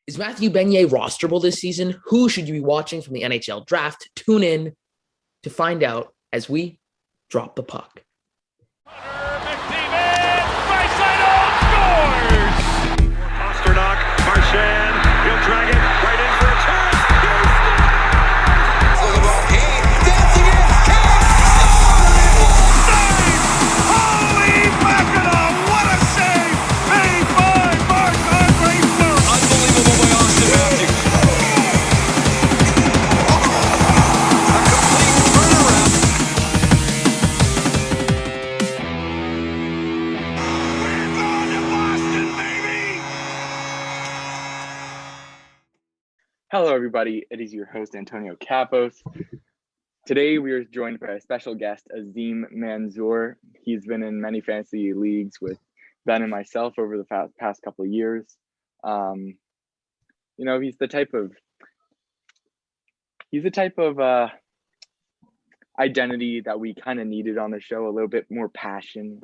Is Matthew Beignet rosterable this season? Who should you be watching from the NHL draft? Tune in to find out as we drop the puck. Pasternak, Marchand, he'll drag it right in for a chance. He scores! Oh, the ball, Kane, dancing in, Kane scores! Holy mackerel, what a save! Made by Marc-Andre Fleury. Unbelievable by Austin Matthews. A complete turnaround. We're going to Boston, baby! Hello, everybody. It is your host, Antonio Capos. Today, we are joined by a special guest, Azim Manzoor. He's been in many fantasy leagues with Ben and myself over the past couple of years. He's the type of identity that we kind of needed on the show. A little bit more passion.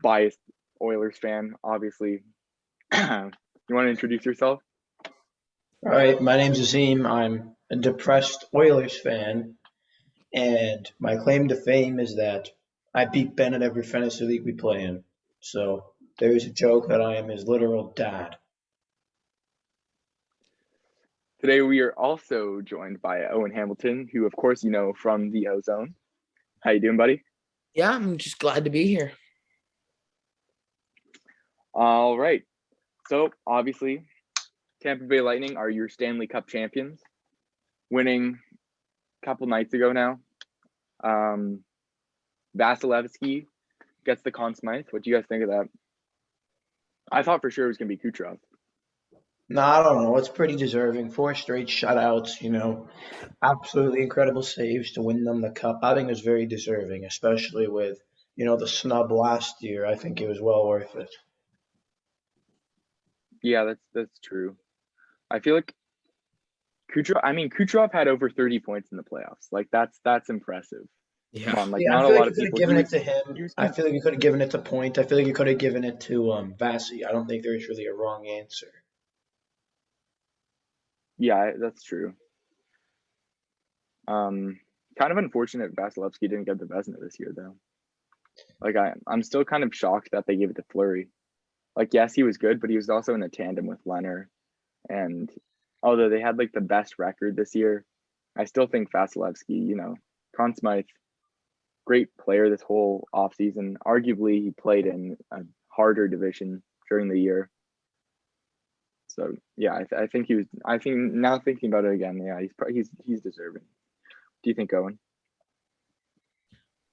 Biased Oilers fan, obviously. You want to introduce yourself? All right, my name's Azim. I'm a depressed Oilers fan, and my claim to fame is that I beat Ben at every fantasy league we play in. So there's a joke that I am his literal dad. Today, we are also joined by Owen Hamilton, who, of course, you know from the Ozone. How you doing, buddy? Yeah, I'm just glad to be here. All right. So, obviously, Tampa Bay Lightning are your Stanley Cup champions, winning a couple nights ago now. Vasilevsky gets the Conn Smythe. What do you guys think of that? I thought for sure it was going to be Kucherov. No, I don't know. It's pretty deserving. 4 straight shutouts, absolutely incredible saves to win them the cup. I think it was very deserving, especially with, the snub last year. I think it was well worth it. Yeah, that's true. I feel like Kucherov had over 30 points in the playoffs. Like that's impressive. Yeah. Come on, Yeah, not I a feel lot like of you could people. have given it to him. I feel like you could have given it to Point. I feel like you could have given it to Vasi. I don't think there's really a wrong answer. Yeah, that's true. Kind of unfortunate Vasilevsky didn't get the Vezina this year, though. Like I'm still kind of shocked that they gave it to Fleury. Like, yes, he was good, but he was also in a tandem with Leonard. And although they had like the best record this year, I still think Vasilevsky, Conn Smythe, great player this whole offseason. Arguably, he played in a harder division during the year. So yeah, I think he was. I think now thinking about it again, yeah, he's deserving. Do you think, Owen?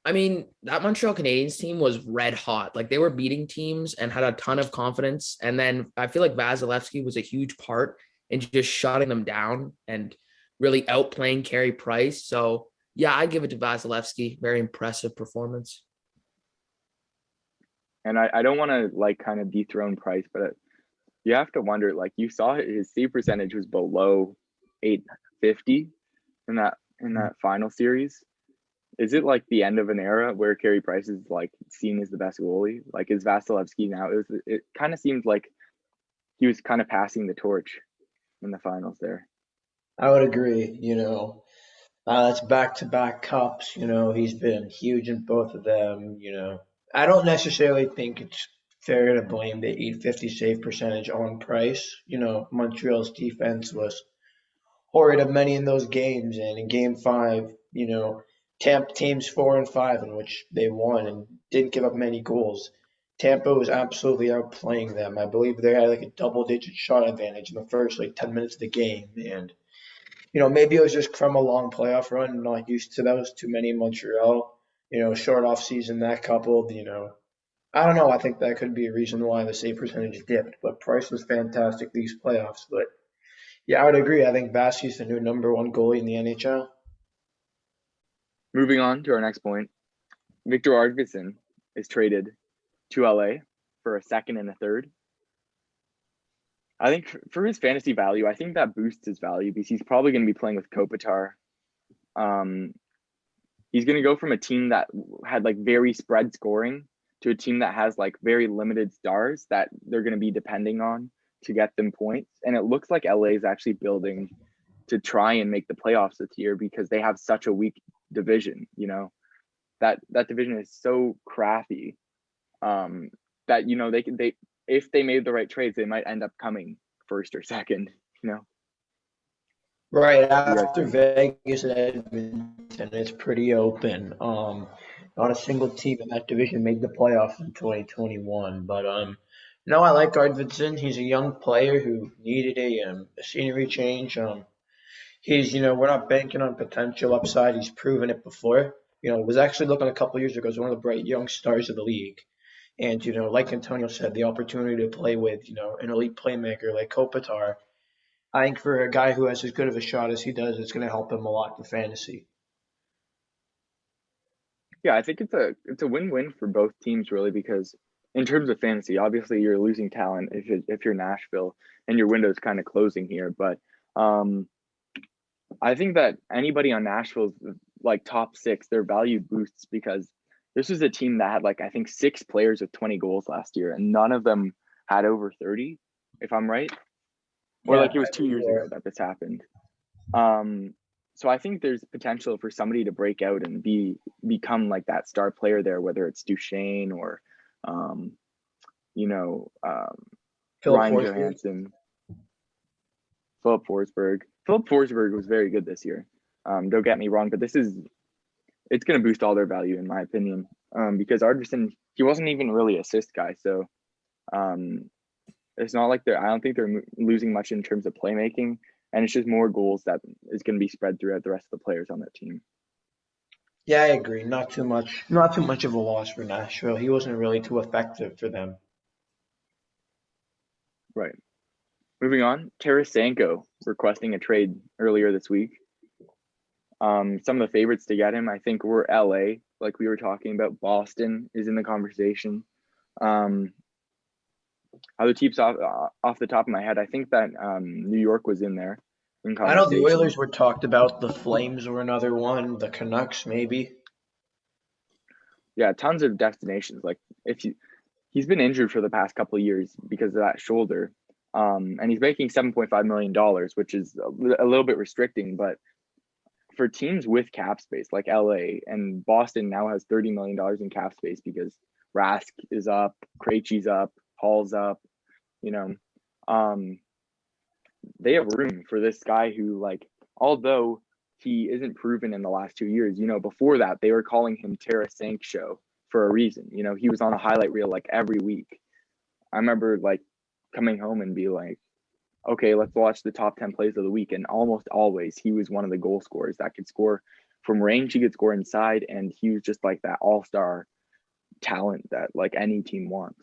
I mean, that Montreal Canadiens team was red hot. Like, they were beating teams and had a ton of confidence. And then I feel like Vasilevsky was a huge part in just shutting them down and really outplaying Carey Price. So yeah, I give it to Vasilevsky. Very impressive performance. And I don't want to like kind of dethrone Price, but you have to wonder, like, you saw his save percentage was below 850 in that final series. Is it like the end of an era where Carey Price is like seen as the best goalie? Like, is Vasilevsky now? It kind of seemed like he was kind of passing the torch in the finals there. I would agree. It's back-to-back cups. He's been huge in both of them. I don't necessarily think it's fair to blame the 850 save percentage on Price. Montreal's defense was horrid of many in those games, and in Game 5, Tampa teams 4 and 5 in which they won and didn't give up many goals. Tampa was absolutely outplaying them. I believe they had like a double-digit shot advantage in the first 10 minutes of the game, and maybe it was just from a long playoff run. I'm not used to those too many in Montreal. Short off season that coupled. I don't know. I think that could be a reason why the save percentage dipped. But Price was fantastic these playoffs. But yeah, I would agree. I think Vasi's the new number 1 goalie in the NHL. Moving on to our next point, Victor Arvidsson is traded to LA for a second and a third. I think for his fantasy value, I think that boosts his value because he's probably going to be playing with Kopitar. He's going to go from a team that had like very spread scoring to a team that has like very limited stars that they're going to be depending on to get them points. And it looks like LA is actually building to try and make the playoffs this year because they have such a weak division. You know, that division is so crappy that, you know, they if they made the right trades, they might end up coming first or second, you know. Right You guys after think? Vegas and Edmonton, it's pretty open. Not a single team in that division made the playoffs in 2021. But no, I like Arvidsson. He's a young player who needed a scenery change. We're not banking on potential upside. He's proven it before. Was actually looking a couple years ago as one of the bright young stars of the league. And like Antonio said, the opportunity to play with an elite playmaker like Kopitar, I think for a guy who has as good of a shot as he does, it's going to help him a lot in fantasy. Yeah, I think it's a win-win for both teams really, because in terms of fantasy, obviously you're losing talent if you're Nashville and your window's kind of closing here. But I think that anybody on Nashville's like top 6, their value boosts because this is a team that had like I think 6 players with 20 goals last year, and none of them had over 30, if I'm right. Or Yeah, like it was 2 years ago that this happened. So I think there's potential for somebody to break out and become like that star player there, whether it's Duchesne or, you know, Philip Ryan Forsberg. Johansson, Philip Forsberg. Philip Forsberg was very good this year. Don't get me wrong, but it's going to boost all their value in my opinion, because Arvidsson, he wasn't even really assist guy, so it's not like I don't think they're losing much in terms of playmaking, and it's just more goals that is going to be spread throughout the rest of the players on that team. Yeah, I agree. Not too much of a loss for Nashville. He wasn't really too effective for them. Right. Moving on, Tarasenko requesting a trade earlier this week. Some of the favorites to get him, I think, were LA, like we were talking about. Boston is in the conversation. Other teams off the top of my head, I think that New York was in there in I know the conversation. Oilers were talked about. The Flames were another one. The Canucks, maybe. Yeah, tons of destinations. Like he's been injured for the past couple of years because of that shoulder, and he's making $7.5 million, which is a little bit restricting. But for teams with cap space like LA and Boston now has $30 million in cap space because Rask is up, Krejci's up, Hall's up, you know, they have room for this guy who, like, although he isn't proven in the last 2 years, you know, before that they were calling him Tarasenko Show for a reason. You know, he was on a highlight reel like every week. I remember like coming home and be like, okay, let's watch the top 10 plays of the week. And almost always he was one of the goal scorers that could score from range, he could score inside, and he was just like that all-star talent that like any team wants.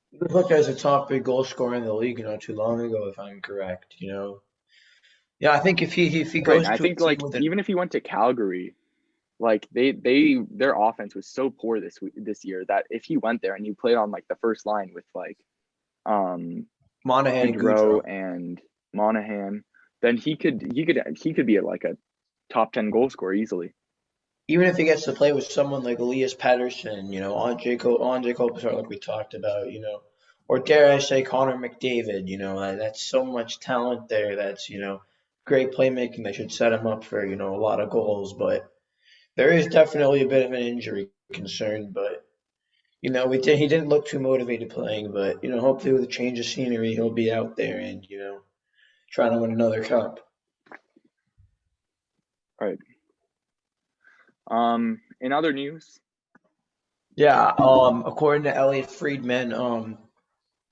He was looked as a top 3 goal scorer in the league not too long ago, if I'm correct. Yeah, I think if he Right. goes And I to a think team like with even if he went to Calgary, like their offense was so poor this year that if he went there and you played on like the first line with like Monahan and Gaudreau Gaudreau. and Monahan, then he could be like a top 10 goal scorer easily. Even if he gets to play with someone like Elias Pettersson, Andre Kopitar, like we talked about, or dare I say Connor McDavid, that's so much talent there. That's great playmaking. They should set him up for a lot of goals, but there is definitely a bit of an injury concern. But he didn't look too motivated playing. But hopefully with a change of scenery, he'll be out there and trying to win another cup. Right. In other news, Yeah, according to Elliot Friedman,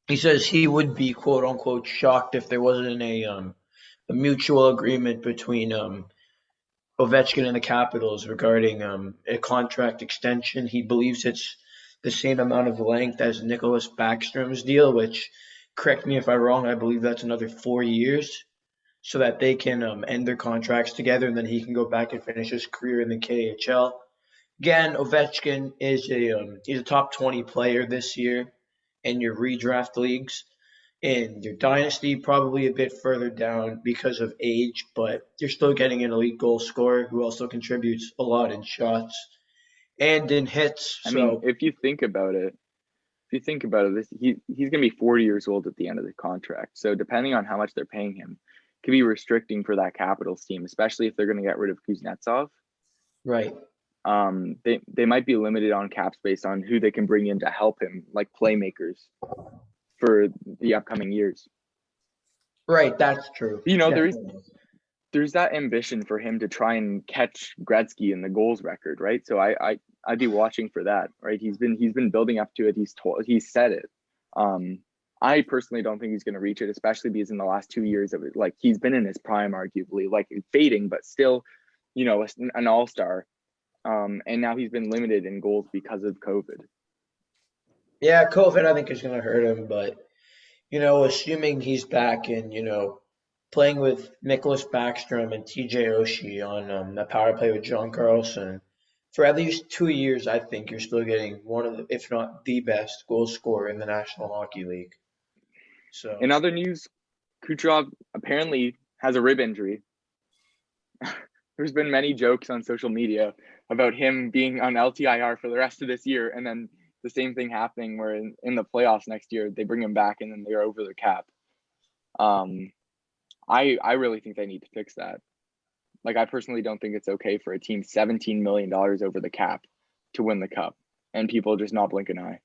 he says he would be quote unquote shocked if there wasn't a mutual agreement between Ovechkin and the Capitals regarding a contract extension. He believes it's the same amount of length as Nicholas Backstrom's deal, which, correct me if I'm wrong, I believe that's another 4 years, so that they can end their contracts together and then he can go back and finish his career in the KHL. Again, Ovechkin is he's a top 20 player this year in your redraft leagues. In your dynasty, probably a bit further down because of age, but you're still getting an elite goal scorer who also contributes a lot in shots. and in hits. I mean, So if you think about it, he's gonna be 40 years old at the end of the contract. So depending on how much they're paying him, could be restricting for that Capitals team, especially if they're gonna get rid of Kuznetsov. right. They might be limited on cap space on who they can bring in to help him, like playmakers, for the upcoming years. Right, that's true. You know, Definitely. there's that ambition for him to try and catch Gretzky in the goals record, right? So I'd be watching for that, right? He's been building up to it. He's said it. I personally don't think he's going to reach it, especially because in the last 2 years of it, like he's been in his prime, arguably, like fading, but still, you know, an all-star. And now he's been limited in goals because of COVID. Yeah, COVID I think is going to hurt him, but assuming he's back and playing with Nicholas Backstrom and TJ Oshie on the power play with John Carlson for at least 2 years, I think you're still getting one of the, if not the best goal scorer in the National Hockey League. So In other news, Kucherov apparently has a rib injury. There's been many jokes on social media about him being on LTIR for the rest of this year, and then the same thing happening where in the playoffs next year they bring him back and then they're over their cap. I really think they need to fix that. Like, I personally don't think it's okay for a team $17 million over the cap to win the cup and people just not blink an eye.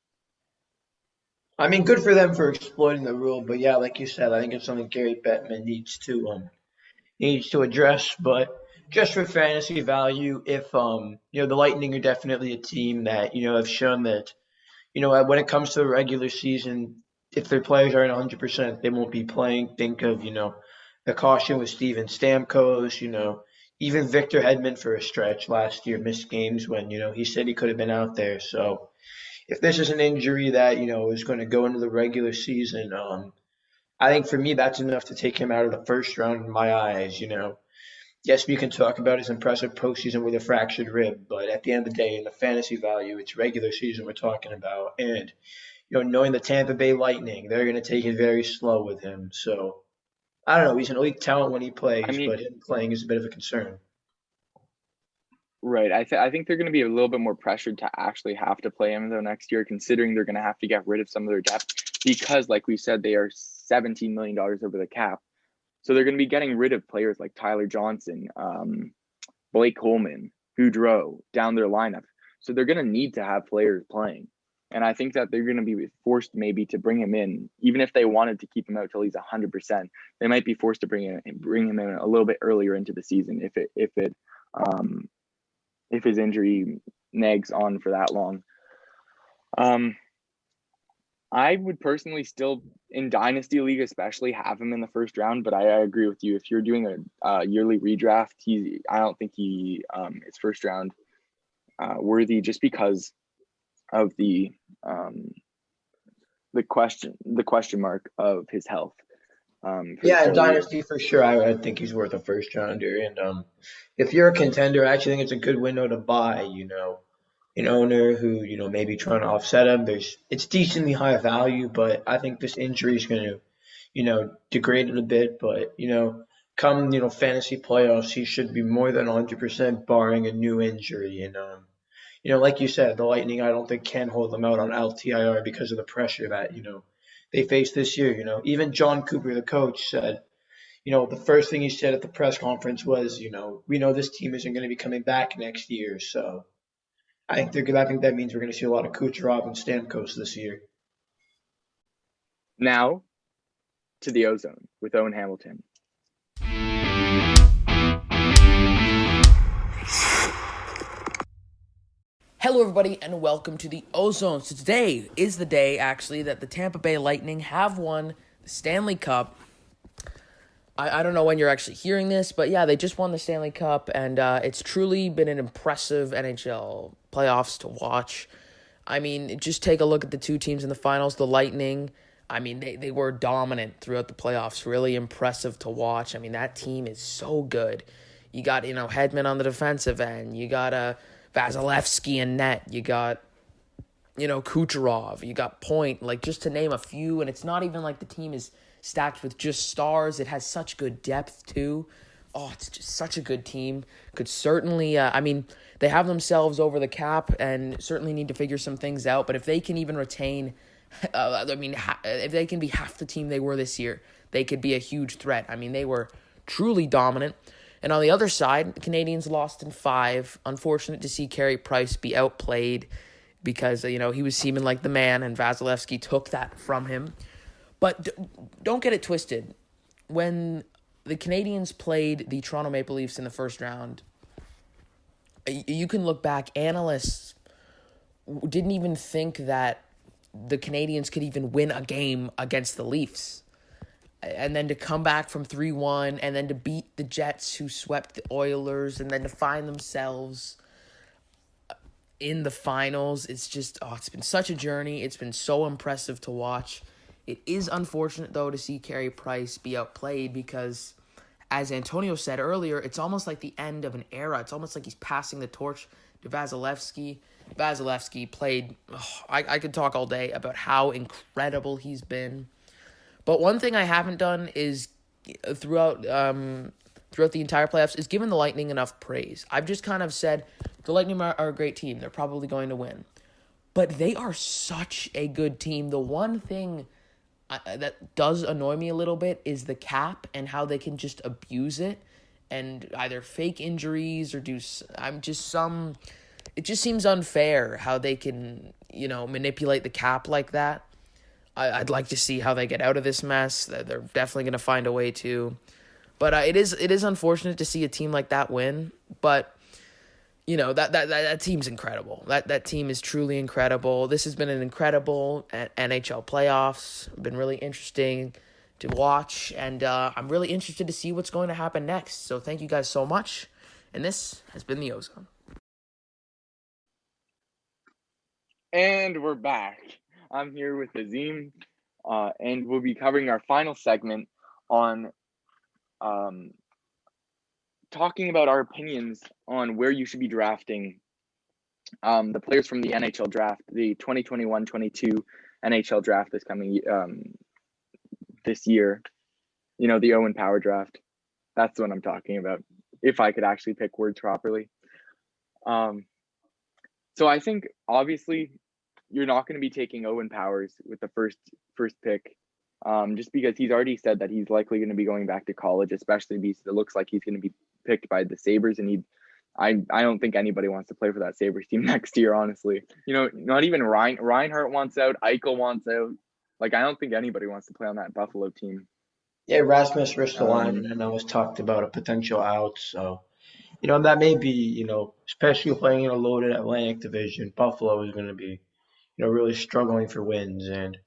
I mean, good for them for exploiting the rule, but yeah, like you said, I think it's something Gary Bettman needs to address. But just for fantasy value, if the Lightning are definitely a team that have shown that when it comes to the regular season, if their players aren't 100%, they won't be playing. Think of the caution with Steven Stamkos, even Victor Hedman for a stretch last year missed games when he said he could have been out there. So if this is an injury that is going to go into the regular season, I think for me that's enough to take him out of the first round in my eyes. Yes, we can talk about his impressive postseason with a fractured rib, but at the end of the day, in the fantasy value, it's regular season we're talking about. And knowing the Tampa Bay Lightning, they're going to take it very slow with him. So I don't know. He's an elite talent when he plays, I mean, but him playing is a bit of a concern. right. I think they're going to be a little bit more pressured to actually have to play him though next year, considering they're going to have to get rid of some of their depth because, like we said, they are $17 million over the cap. So they're going to be getting rid of players like Tyler Johnson, Blake Coleman, Boudreau down their lineup. So they're going to need to have players playing. And I think that they're going to be forced maybe to bring him in, even if they wanted to keep him out till he's 100%. They might be forced to bring him in a little bit earlier into the season if his injury nags on for that long. I would personally still, in Dynasty League especially, have him in the first round, but I agree with you. If you're doing a yearly redraft, I don't think he is first round worthy just because of the question mark of his health. Yeah, in Dynasty for sure, I think he's worth a first rounder. And if you're a contender, I actually think it's a good window to buy. An owner who maybe trying to offset him. It's decently high value, but I think this injury is going to degrade it a bit. But come fantasy playoffs, he should be more than 100% barring a new injury. And like you said, the Lightning I don't think can hold them out on LTIR because of the pressure that they face this year. Even John Cooper, the coach, said the first thing he said at the press conference was we know this team isn't going to be coming back next year, so. I think that means we're going to see a lot of Kucherov and Stamkos this year. Now, to the Ozone with Owen Hamilton. Hello, everybody, and welcome to the Ozone. So today is the day, actually, that the Tampa Bay Lightning have won the Stanley Cup. I don't know when you're actually hearing this, but yeah, they just won the Stanley Cup, and it's truly been an impressive NHL playoffs to watch. I mean, just take a look at the two teams in the finals. The Lightning, I mean, they were dominant throughout the playoffs. Really impressive to watch. I mean, that team is so good. You got, Hedman on the defensive end. You got Vasilevsky in net. You got, Kucherov. You got Point, like just to name a few. And it's not even like the team is stacked with just stars. It has such good depth too. it's just such a good team. Could certainly, they have themselves over the cap and certainly need to figure some things out. But if they can even retain, if they can be half the team they were this year, they could be a huge threat. I mean, they were truly dominant. And on the other side, the Canadians lost in 5. Unfortunate to see Carey Price be outplayed because, he was seeming like the man, and Vasilevsky took that from him. But don't get it twisted. When the Canadians played the Toronto Maple Leafs in the first round, you can look back, analysts didn't even think that the Canadians could even win a game against the Leafs. And then to come back from 3-1, and then to beat the Jets, who swept the Oilers, and then to find themselves in the finals. It's just, it's been such a journey. It's been so impressive to watch. It is unfortunate, though, to see Carey Price be outplayed because, as Antonio said earlier, it's almost like the end of an era. It's almost like he's passing the torch to Vasilevsky. Vasilevsky played, I could talk all day about how incredible he's been. But one thing I haven't done is throughout the entire playoffs is given the Lightning enough praise. I've just kind of said the Lightning are a great team. They're probably going to win. But they are such a good team. The one thing that does annoy me a little bit is the cap and how they can just abuse it and either fake injuries or it just seems unfair how they can, manipulate the cap like that. I'd like to see how they get out of this mess. They're definitely going to find a way to. But it is unfortunate to see a team like that win. But, that team's incredible. That team is truly incredible. This has been an incredible NHL playoffs. Been really interesting to watch. And I'm really interested to see what's going to happen next. So thank you guys so much. And this has been the Ozone. And we're back. I'm here with Azim, and we'll be covering our final segment on talking about our opinions on where you should be drafting the players from the NHL draft, the 2021-22 NHL draft this coming this year. The Owen Power draft. That's what I'm talking about, if I could actually pick words properly. So I think, obviously, you're not going to be taking Owen Powers with the first pick, just because he's already said that he's likely going to be going back to college, especially because it looks like he's going to be picked by the Sabres, and I don't think anybody wants to play for that Sabres team next year, honestly. Not even Reinhart wants out, Eichel wants out. I don't think anybody wants to play on that Buffalo team. Yeah, Rasmus Ristolainen, and I was talked about a potential out, so that may be, especially playing in a loaded Atlantic division, Buffalo is going to be, really struggling for wins. And,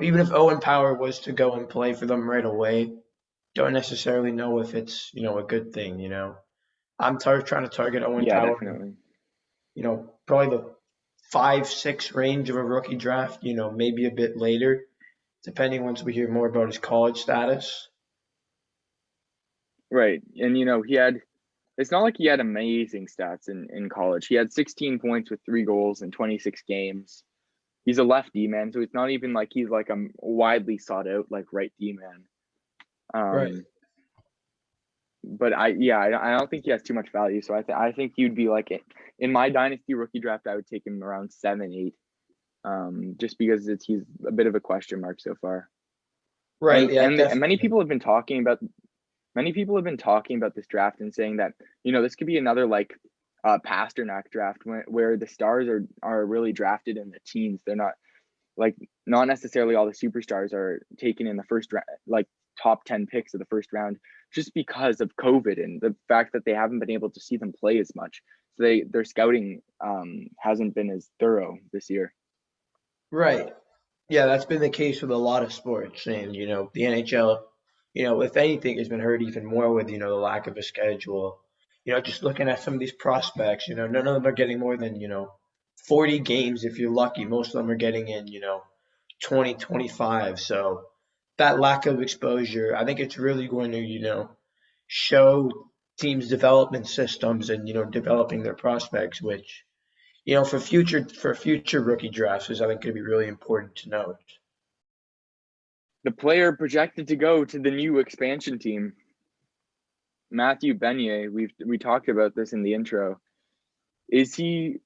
even if Owen Power was to go and play for them right away, don't necessarily know if it's, a good thing, I'm trying to target Owen Power. Definitely. Probably the 5-6 range of a rookie draft, maybe a bit later, depending once we hear more about his college status. Right. And, it's not like he had amazing stats in college. He had 16 points with 3 goals in 26 games. He's a left D-man, so it's not even like he's like a widely sought out right D-man. Right. But I don't think he has too much value. So I think he'd be in my dynasty rookie draft, I would take him around 7-8, just because he's a bit of a question mark so far. Right. And many people have been talking about this draft and saying that this could be another Pasternak draft where the stars are really drafted in the teens. They're not necessarily all the superstars are taken in the first round, top 10 picks of the first round, just because of COVID and the fact that they haven't been able to see them play as much. So their scouting hasn't been as thorough this year. Right. Yeah, that's been the case with a lot of sports, and the NHL, if anything, has been hurt even more with the lack of a schedule. Just looking at some of these prospects, none of them are getting more than 40 games if you're lucky. Most of them are getting in 20, 25. So that lack of exposure, I think it's really going to show teams' development systems and developing their prospects, which for future rookie drafts is, I think, going to be really important to note. The player projected to go to the new expansion team, Matthew Beignet, we talked about this in the intro. Is he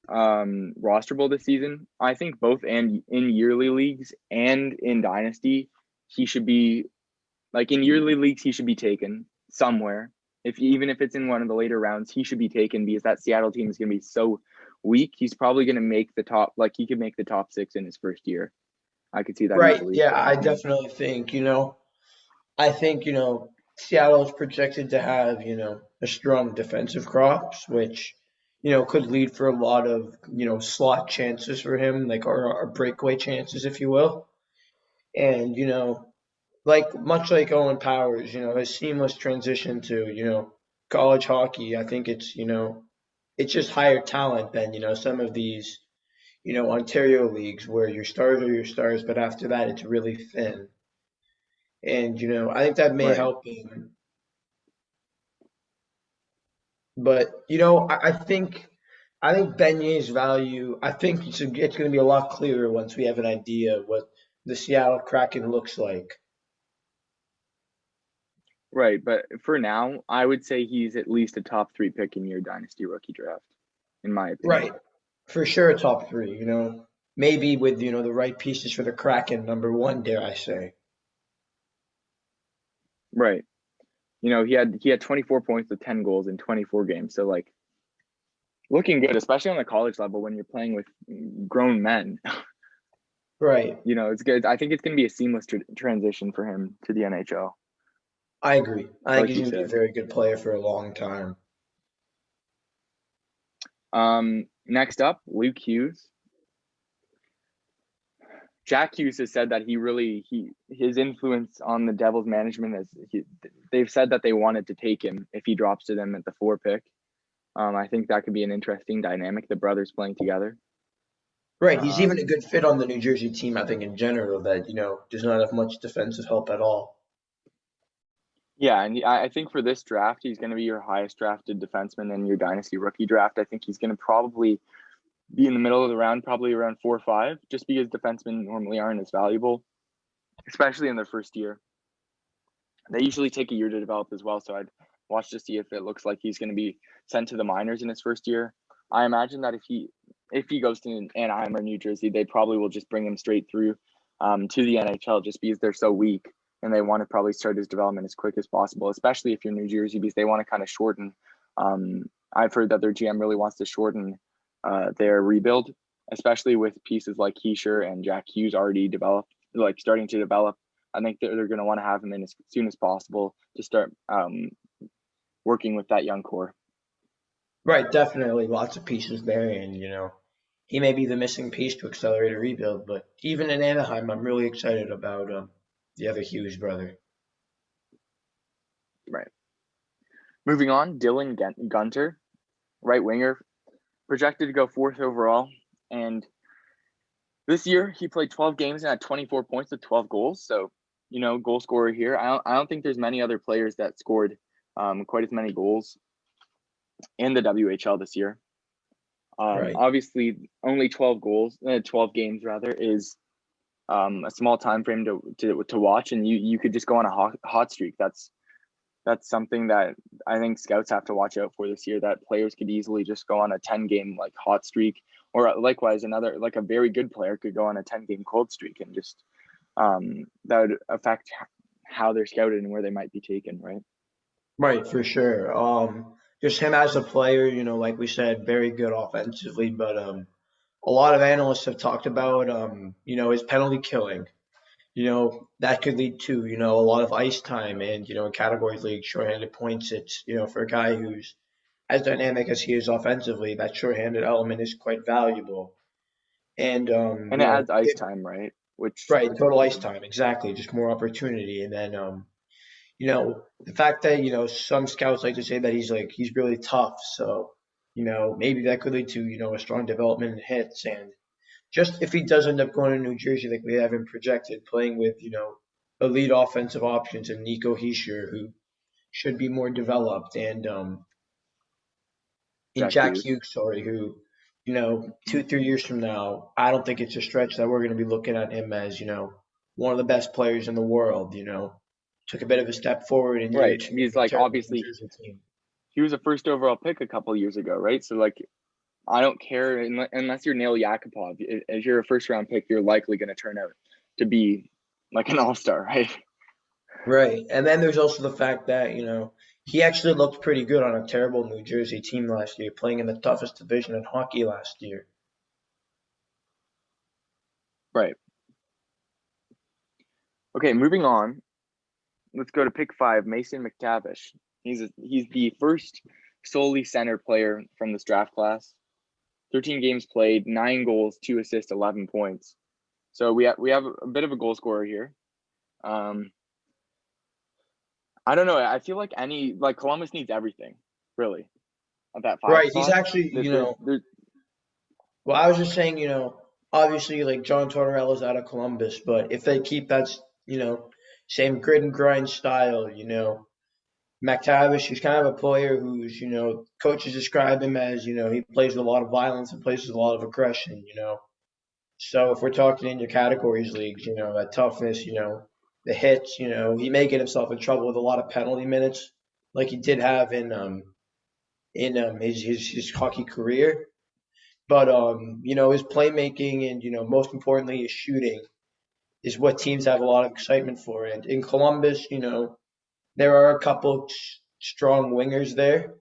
rosterable this season? I think both and in yearly leagues and in dynasty, he should be like in yearly leagues, he should be taken somewhere. Even if it's in one of the later rounds, he should be taken because that Seattle team is going to be so weak. He's probably going to make the top, like he could make the top 6 in his first year. I could see that Right. easily. Yeah, I definitely think, I think, Seattle is projected to have, a strong defensive crops, which, could lead for a lot of, slot chances for him, like or breakaway chances, if you will. And, like much like Owen Powers, his seamless transition to, college hockey, I think it's just higher talent than, some of these, Ontario leagues where your stars are your stars, but after that it's really thin. And, I think that may Right. help him. But, I think Beignet's value, I think it's going to be a lot clearer once we have an idea of what the Seattle Kraken looks like. Right. But for now, I would say he's at least a top 3 pick in your dynasty rookie draft, in my opinion. Right. For sure, top three, maybe with, the right pieces for the Kraken, number one, dare I say. Right. He had 24 points with 10 goals in 24 games. So like looking good, especially on the college level when you're playing with grown men. Right. It's good. I think it's going to be a seamless transition for him to the NHL, I agree. I think like he's you going to be a said. very good player for a long time. Next up, Luke Hughes. Jack Hughes has said that his influence on the Devils management they've said that they wanted to take him if he drops to them at the 4 pick. I think that could be an interesting dynamic, the brothers playing together. Right. He's even a good fit on the New Jersey team, I think, in general, that, does not have much defensive help at all. Yeah, and I think for this draft, he's going to be your highest drafted defenseman in your dynasty rookie draft. I think he's going to probably be in the middle of the round, probably around 4 or 5, just because defensemen normally aren't as valuable, especially in their first year. They usually take a year to develop as well, so I'd watch to see if it looks like he's going to be sent to the minors in his first year. I imagine that if he goes to Anaheim or New Jersey, they probably will just bring him straight through to the NHL just because they're so weak and they want to probably start his development as quick as possible, especially if you're New Jersey, because they want to kind of shorten. I've heard that their GM really wants to shorten their rebuild, especially with pieces like Heischer and Jack Hughes already starting to develop. I think they're going to want to have him in as soon as possible to start working with that young core. Right. Definitely lots of pieces there. And, he may be the missing piece to accelerate a rebuild. But even in Anaheim, I'm really excited about the other Hughes brother. Right. Moving on, Dylan Gunter, right winger, projected to go 4th overall. And this year, he played 12 games and had 24 points with 12 goals. So, goal scorer here. I don't think there's many other players that scored quite as many goals in the WHL this year. Right. Obviously, only 12 games rather, is a small time frame to watch, and you could just go on a hot streak. That's something that I think scouts have to watch out for this year, that players could easily just go on a 10-game like hot streak, or likewise another, like a very good player could go on a 10-game cold streak, and just that would affect how they're scouted and where they might be taken, right? Right, for sure. Just him as a player, like we said, very good offensively, but a lot of analysts have talked about his penalty killing. That could lead to, a lot of ice time and, in categories like shorthanded points, it's, for a guy who's as dynamic as he is offensively, that shorthanded element is quite valuable. And And it adds ice time, right? right, total ice time, exactly, just more opportunity. And then the fact that, some scouts like to say that he's really tough. So, maybe that could lead to, a strong development in hits. And just if he does end up going to New Jersey, like we have him projected, playing with, elite offensive options and Nico Heischer, who should be more developed, and Jack Hughes, sorry, who, 2-3 years from now, I don't think it's a stretch that we're going to be looking at him as, one of the best players in the world. took a bit of a step forward in year Right. two. He's like, terrible New obviously, Jersey team. he was a first overall pick a couple of years ago, right? So like, I don't care unless you're Nail Yakupov. If you're a first round pick, you're likely going to turn out to be like an all-star, right? Right. And then there's also the fact that, he actually looked pretty good on a terrible New Jersey team last year, playing in the toughest division in hockey last year. Right. Okay, moving on. Let's go to pick 5, Mason McTavish. He's the first solely center player from this draft class. 13 games played, 9 goals, 2 assists, 11 points. So we have a bit of a goal scorer here. I don't know. I feel like Columbus needs everything, really, at that 5 Right. spot. He's actually, well, I was just saying, obviously like John Tortorella's out of Columbus, but if they keep that, same grit and grind style, McTavish, he's kind of a player who's, coaches describe him as, he plays with a lot of violence and plays with a lot of aggression, So if we're talking in your categories leagues, that toughness, the hits, he may get himself in trouble with a lot of penalty minutes, like he did have in his hockey career. But his playmaking and most importantly his shooting is what teams have a lot of excitement for. And in Columbus, there are a couple strong wingers there.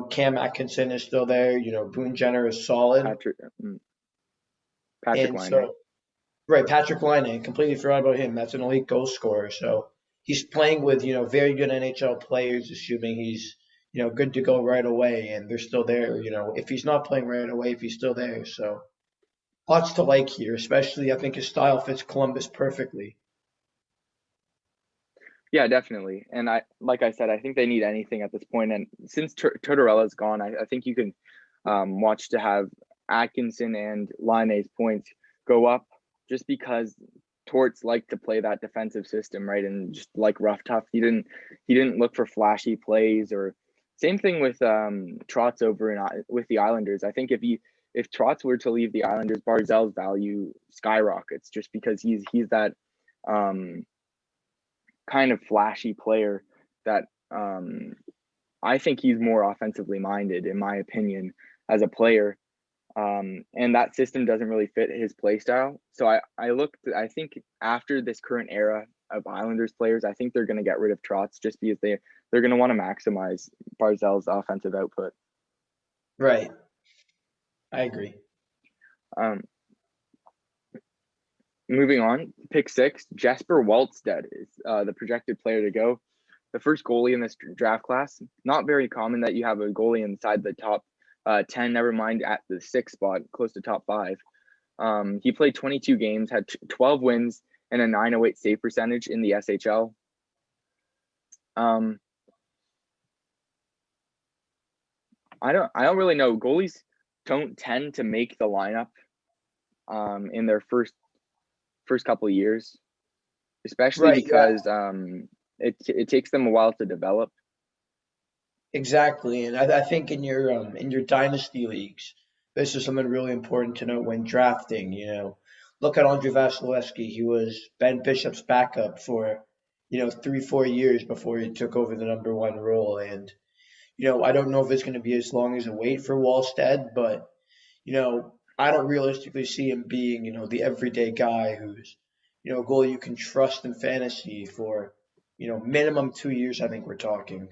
Cam Atkinson is still there. Boone Jenner is solid. Patrick Laine. Right, Patrick Laine, completely forgot about him. That's an elite goal scorer. So he's playing with, very good NHL players, assuming he's, good to go right away, and they're still there. If he's not playing right away, if he's still there. So lots to like here, especially I think his style fits Columbus perfectly. Yeah, definitely. And like I said, I think they need anything at this point. And since Tortorella's gone, I think you can watch to have Atkinson and Laine's points go up, just because Torts like to play that defensive system, right? And just like rough tough, he didn't look for flashy plays. Or same thing with Trotz over with the Islanders. I think if Trotz were to leave the Islanders, Barzal's value skyrockets, just because he's that kind of flashy player that I think he's more offensively minded, in my opinion, as a player. And that system doesn't really fit his play style. So I think after this current era of Islanders players, I think they're going to get rid of Trotz, just because they're going to want to maximize Barzal's offensive output. Right. I agree. Moving on, pick 6, Jesper Wallstedt is the projected player to go. The first goalie in this draft class. Not very common that you have a goalie inside the top 10, never mind at the 6th spot, close to top 5. He played 22 games, had 12 wins, and a .908 save percentage in the SHL. I don't really know. Goalies don't tend to make the lineup in their first couple of years, especially because it takes them a while to develop. Exactly, and I think in your dynasty leagues, this is something really important to know when drafting. Look at Andre Vasilevsky. He was Ben Bishop's backup for 3-4 years before he took over the number 1 role. And I don't know if it's going to be as long as a wait for Wallstedt, but I don't realistically see him being the everyday guy who's a goalie you can trust in fantasy for minimum 2 years. I think we're talking.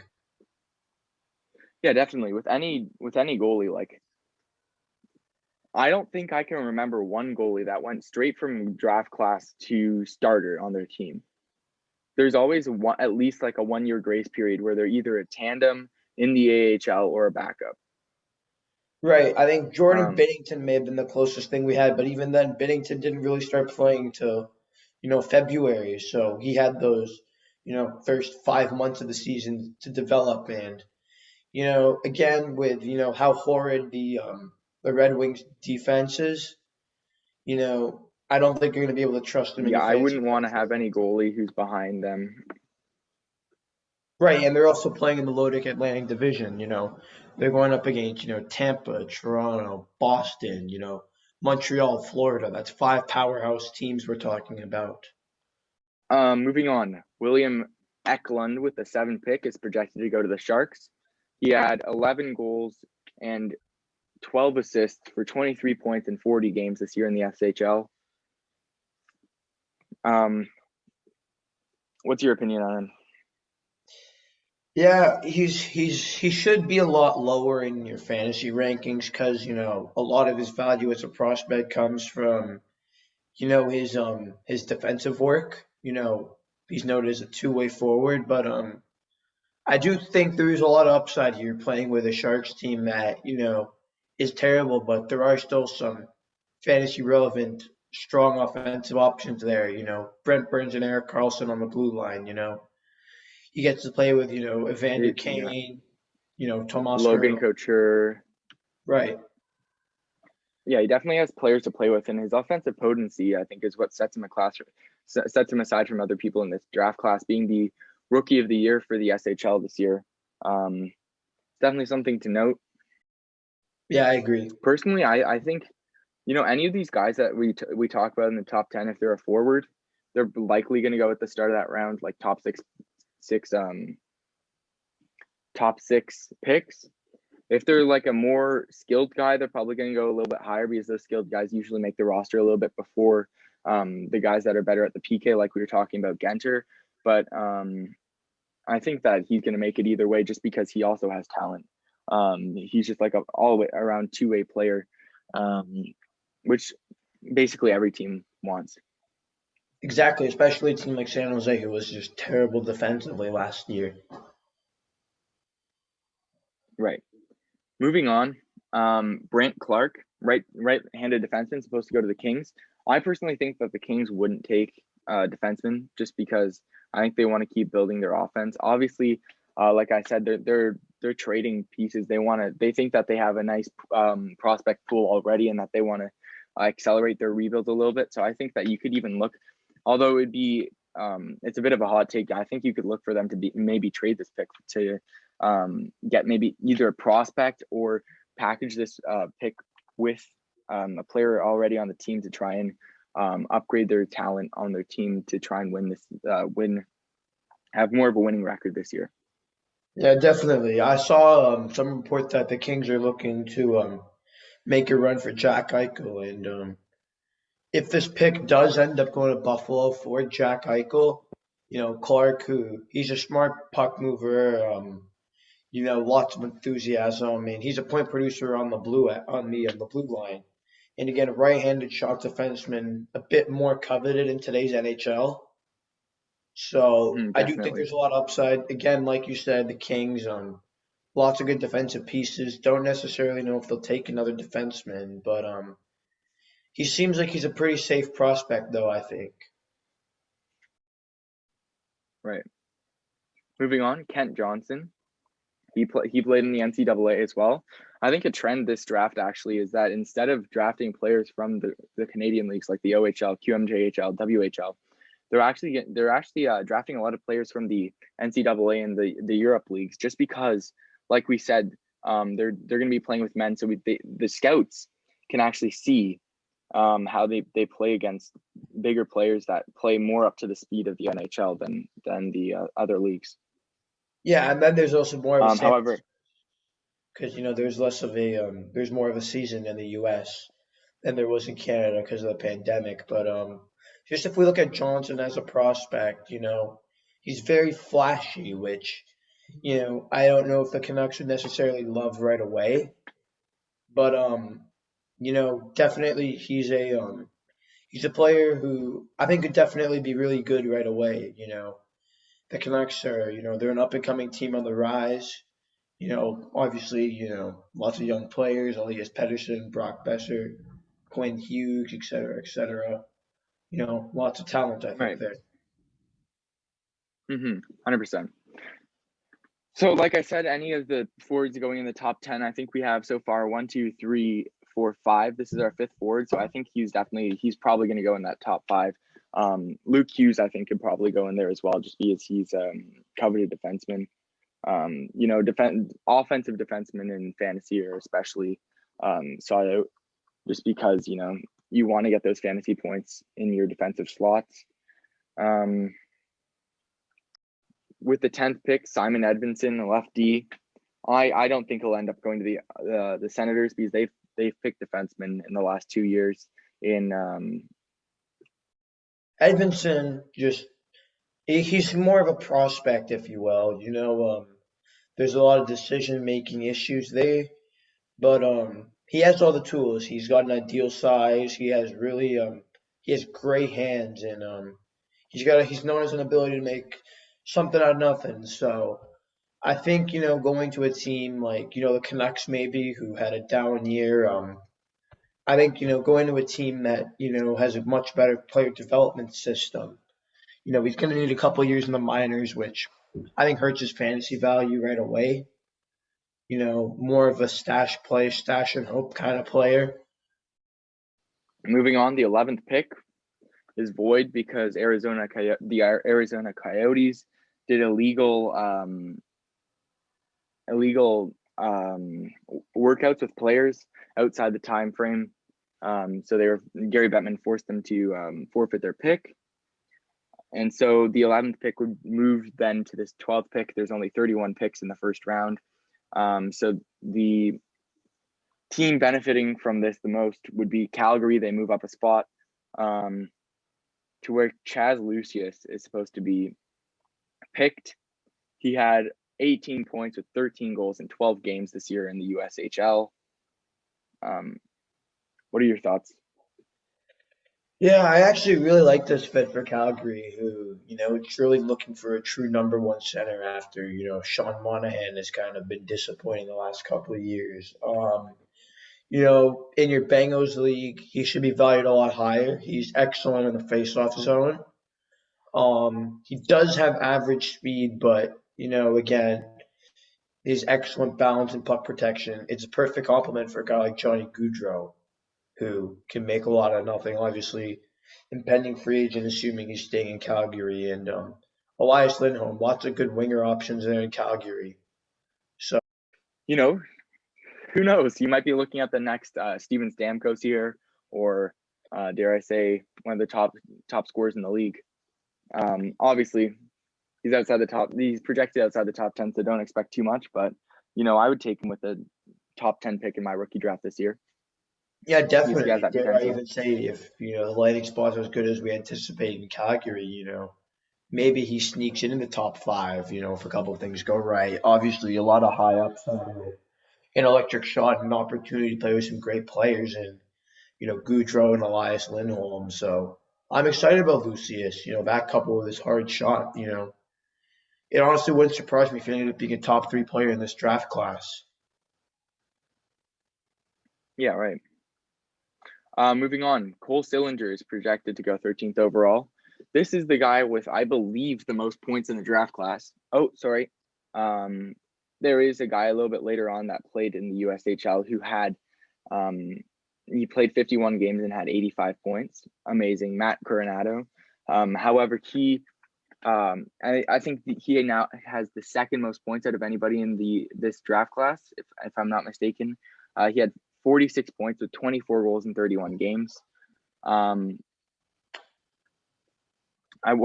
Yeah, definitely. With any goalie, like, I don't think I can remember one goalie that went straight from draft class to starter on their team. There's always at least like a 1-year grace period where they're either a tandem in the AHL or a backup. Right. I think Jordan Binnington may have been the closest thing we had, but even then, Binnington didn't really start playing till February. So he had those first 5 months of the season to develop. And again, with how horrid the Red Wings defense is, I don't think you're going to be able to trust them. Yeah, I wouldn't want to have any goalie who's behind them. Right, and they're also playing in the Low-Dick Atlantic Division. They're going up against Tampa, Toronto, Boston, Montreal, Florida. That's 5 powerhouse teams we're talking about. Moving on, William Eklund with the 7th pick is projected to go to the Sharks. He had 11 goals and 12 assists for 23 points in 40 games this year in the SHL. What's your opinion on him? Yeah, he should be a lot lower in your fantasy rankings because, a lot of his value as a prospect comes from, his defensive work. He's noted as a two-way forward, but I do think there is a lot of upside here playing with a Sharks team that, is terrible, but there are still some fantasy relevant, strong offensive options there. Brent Burns and Eric Carlson on the blue line. He gets to play with, Evander Yeah. Kane, Tomas Logan Hertl. Couture. Right. Yeah, he definitely has players to play with, and his offensive potency, I think, is what sets him aside from other people in this draft class, being the rookie of the year for the SHL this year. Definitely something to note. Yeah, I agree. Personally, I think, any of these guys that we talk about in the top 10, if they're a forward, they're likely going to go at the start of that round, like top six picks. If they're like a more skilled guy, they're probably going to go a little bit higher because those skilled guys usually make the roster a little bit before the guys that are better at the PK, like we were talking about Genter. But I think that he's going to make it either way just because he also has talent. He's just like an all way around two-way player, which basically every team wants. Exactly, especially a team like San Jose who was just terrible defensively last year. Right. Moving on, Brant Clark, right-handed defenseman, supposed to go to the Kings. I personally think that the Kings wouldn't take defenseman just because I think they want to keep building their offense. Obviously, like I said, they're trading pieces. They think that they have a nice prospect pool already, and that they want to accelerate their rebuild a little bit. So I think that you could even look, although it would be it's a bit of a hot take, I think you could look for them to maybe trade this pick to get maybe either a prospect or package this pick with a player already on the team to try and upgrade their talent on their team to try and have more of a winning record this year. Yeah, definitely. I saw some report that the Kings are looking to make a run for Jack Eichel, and if this pick does end up going to Buffalo for Jack Eichel, Clark, who he's a smart puck mover, lots of enthusiasm. I mean, he's a point producer on the blue line, and again, a right-handed shot defenseman, a bit more coveted in today's NHL. So I do think Definitely. there's a lot of upside. Again, like you said, the Kings lots of good defensive pieces. Don't necessarily know if they'll take another defenseman, but he seems like he's a pretty safe prospect, though, I think. Right. Moving on, Kent Johnson. He played in the NCAA as well. I think a trend this draft actually is that instead of drafting players from the Canadian leagues like the OHL, QMJHL, WHL, they're actually drafting a lot of players from the NCAA and the Europe leagues, just because, like we said, they're going to be playing with men, so the scouts can actually see how they play against bigger players that play more up to the speed of the NHL than the other leagues. Yeah, and then there's also more of a However, because there's less of there's more of a season in the U.S. than there was in Canada because of the pandemic. But just if we look at Johnson as a prospect, he's very flashy, which I don't know if the Canucks would necessarily love right away. But definitely he's a player who I think could definitely be really good right away. The Canucks are they're an up and coming team on the rise. Obviously, lots of young players, Elias Pettersson, Brock Besser, Quinn Hughes, et cetera, et cetera. Lots of talent, I think, right. there. 100%. So, like I said, any of the forwards going in the top 10, I think we have so far 1, 2, 3, 4, 5. This is our 5th forward, so I think he's probably going to go in that top 5. Luke Hughes, I think, could probably go in there as well, just because he's coveted defenseman. Offensive defensemen in fantasy are especially sought out, just because you want to get those fantasy points in your defensive slots. with the 10th pick, Simon Edvinsson, a lefty. I don't think he'll end up going to the Senators because they've picked defensemen in the last 2 years in Edvinsson he's more of a prospect, if you will. There's a lot of decision-making issues there, but he has all the tools. He's got an ideal size. He has great hands, and he's known as an ability to make something out of nothing. So I think, going to a team like, the Canucks maybe, who had a down year, I think, going to a team that, has a much better player development system. He's going to need a couple of years in the minors, which I think hurts his fantasy value right away. More of a stash and hope kind of player. Moving on, the 11th pick is void because the Arizona Coyotes did illegal workouts with players outside the time frame. So Gary Bettman forced them to forfeit their pick. And so the 11th pick would move then to this 12th pick. There's only 31 picks in the first round. So the team benefiting from this the most would be Calgary. They move up a spot to where Chaz Lucius is supposed to be picked. He had 18 points with 13 goals in 12 games this year in the USHL. What are your thoughts? Yeah, I actually really like this fit for Calgary, who, is really looking for a true number one center after, Sean Monahan has kind of been disappointing the last couple of years. In your Bengals league, he should be valued a lot higher. He's excellent in the faceoff zone. He does have average speed, but, again, his excellent balance and puck protection. It's a perfect complement for a guy like Johnny Gaudreau, who can make a lot of nothing, obviously, impending free agent, assuming he's staying in Calgary. And Elias Lindholm, lots of good winger options there in Calgary. So, who knows? You might be looking at the next Steven Stamkos here, or dare I say, one of the top scorers in the league. Obviously, he's outside the top. He's projected outside the top 10, so don't expect too much. But I would take him with a top 10 pick in my rookie draft this year. Yeah, definitely. Dare I even say, if the landing spots are as good as we anticipate in Calgary, maybe he sneaks in the top 5. If a couple of things go right. Obviously, a lot of high upside, an electric shot, and an opportunity to play with some great players, and Gaudreau and Elias Lindholm. So I'm excited about Lucius. That coupled with his hard shot. It honestly wouldn't surprise me if he ended up being a top 3 player in this draft class. Yeah, right. Moving on, Cole Sillinger is projected to go 13th overall. This is the guy with, I believe, the most points in the draft class. Oh, sorry. There is a guy a little bit later on that played in the USHL who had, he played 51 games and had 85 points. Amazing, Matt Coronado. However, I think he now has the second most points out of anybody in this draft class, if I'm not mistaken. He had 46 points with 24 goals in 31 games. What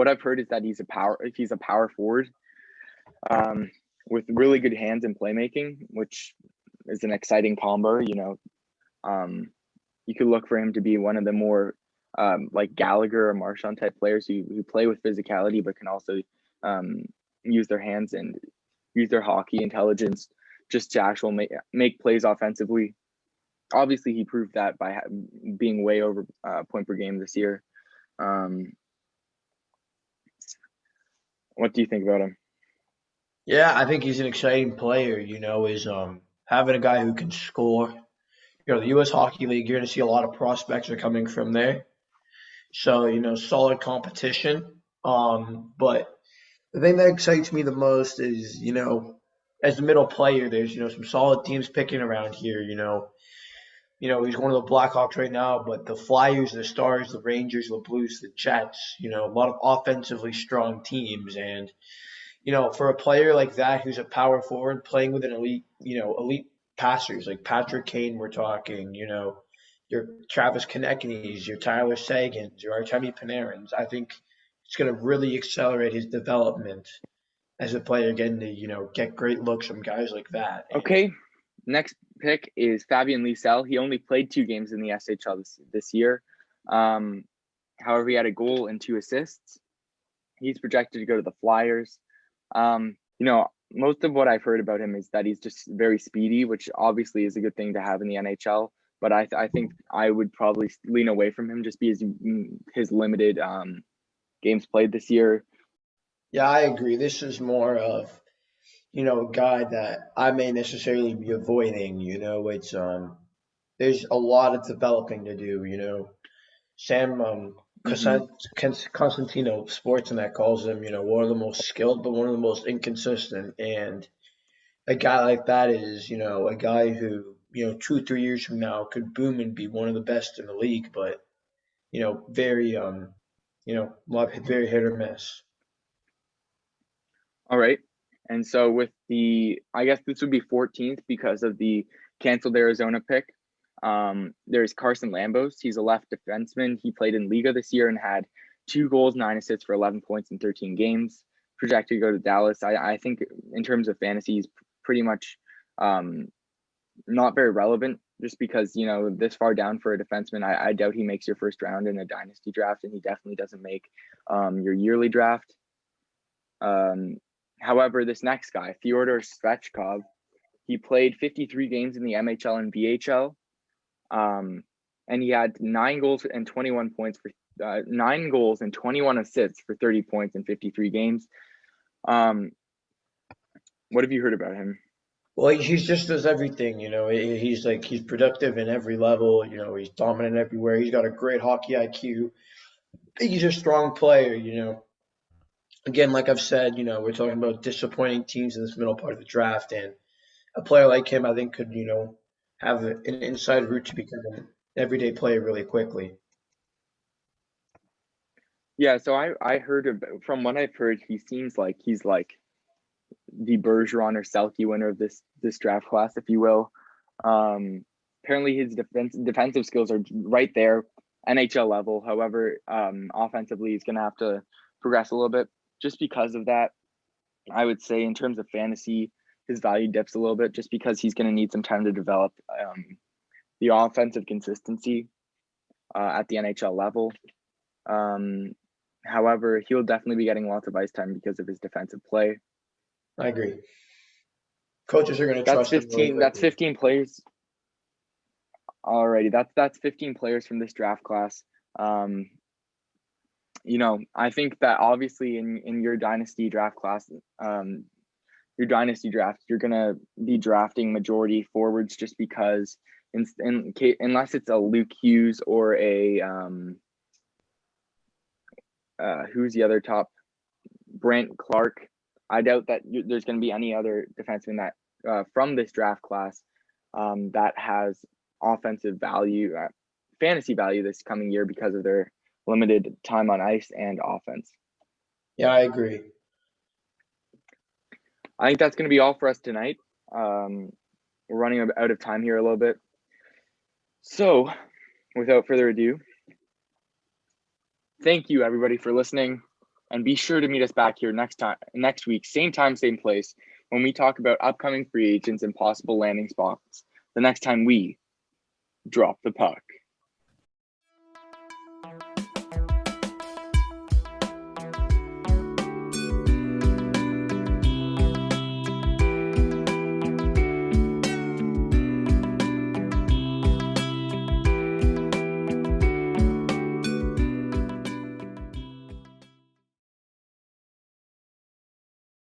I've heard is that he's a power forward with really good hands and playmaking, which is an exciting combo. You could look for him to be one of the more like Gallagher or Marchand type players who play with physicality, but can also use their hands and use their hockey intelligence just to actually make plays offensively. Obviously, he proved that by being way over point per game this year. What do you think about him? Yeah, I think he's an exciting player. Is having a guy who can score. The U.S. Hockey League, you're going to see a lot of prospects are coming from there. So, solid competition. But the thing that excites me the most is, as a middle player, there's, some solid teams picking around here. He's one of the Blackhawks right now, but the Flyers, the Stars, the Rangers, the Blues, the Jets, a lot of offensively strong teams. And, for a player like that who's a power forward playing with an elite passers like Patrick Kane, we're talking, your Travis Konechny's, your Tyler Sagans, your Artemi Panarins, I think it's going to really accelerate his development. as a player getting to, get great looks from guys like that. And Okay, next pick is Fabian Lysell. He only played 2 games in the SHL this year. However, he had a goal and 2 assists. He's projected to go to the Flyers. Most of what I've heard about him is that he's just very speedy, which obviously is a good thing to have in the NHL. But I think I would probably lean away from him just because his limited games played this year. yeah, I agree. This is more of, a guy that I may necessarily be avoiding. It's there's a lot of developing to do. Sam Constantino Sportsnet calls him, one of the most skilled, but one of the most inconsistent. And a guy like that is, a guy who, 2 or 3 years from now could boom and be one of the best in the league, but very very hit or miss. All right. And so with I guess this would be 14th because of the canceled Arizona pick. There's Carson Lambos. He's a left defenseman. He played in Liga this year and had 2 goals, 9 assists for 11 points in 13 games. Projected to go to Dallas. I think in terms of fantasy, he's pretty much not very relevant just because, this far down for a defenseman, I doubt he makes your first round in a dynasty draft, and he definitely doesn't make your yearly draft. However, this next guy, Fyodor Svechkov, he played 53 games in the MHL and VHL. And he had 9 goals and 21 points for 9 goals and 21 assists for 30 points in 53 games. What have you heard about him? Well, he just does everything. He's productive in every level. He's dominant everywhere. He's got a great hockey IQ. He's a strong player. Again, like I've said, we're talking about disappointing teams in this middle part of the draft, and a player like him, I think, could, have an inside route to become an everyday player really quickly. Yeah, so I heard from what I've heard, he seems like he's like the Bergeron or Selke winner of this draft class, if you will. Apparently his defensive skills are right there, NHL level. However, offensively, he's going to have to progress a little bit. Just because of that, I would say in terms of fantasy, his value dips a little bit just because he's going to need some time to develop the offensive consistency at the NHL level. However, he'll definitely be getting lots of ice time because of his defensive play. I agree. Coaches are going to trust him. That's 15 players. Alrighty, that's 15 players from this draft class. I think that obviously in your dynasty draft class, your dynasty draft, you're gonna be drafting majority forwards just because unless it's a Luke Hughes or a who's the other top, Brent Clark. I doubt that there's going to be any other defenseman that from this draft class that has offensive value, fantasy value this coming year because of their limited time on ice and offense. Yeah, I agree. I think that's going to be all for us tonight. We're running out of time here a little bit. So, without further ado, thank you everybody for listening, and be sure to meet us back here next week, same time, same place, when we talk about upcoming free agents and possible landing spots the next time we drop the puck.